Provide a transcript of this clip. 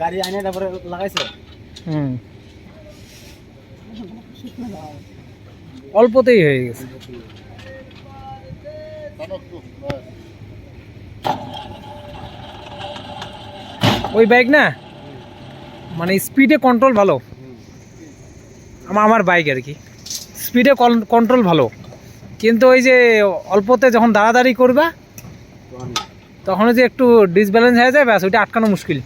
গাড়ি আনে তারপরে লাগাইছে। অল্পতেই হয়ে গেছে। ওই বাইক না মানে স্পিডে কন্ট্রোল ভালো, আমার বাইক আর কি, স্পিডে কন্ট্রোল ভালো, কিন্তু ওই যে অল্পতে যখন দাঁড়াদাঁড়ি করবা তখন যে একটু ডিসব্যালেন্স হয়ে যায়, ব্যাস ওইটা আটকানো মুশকিল।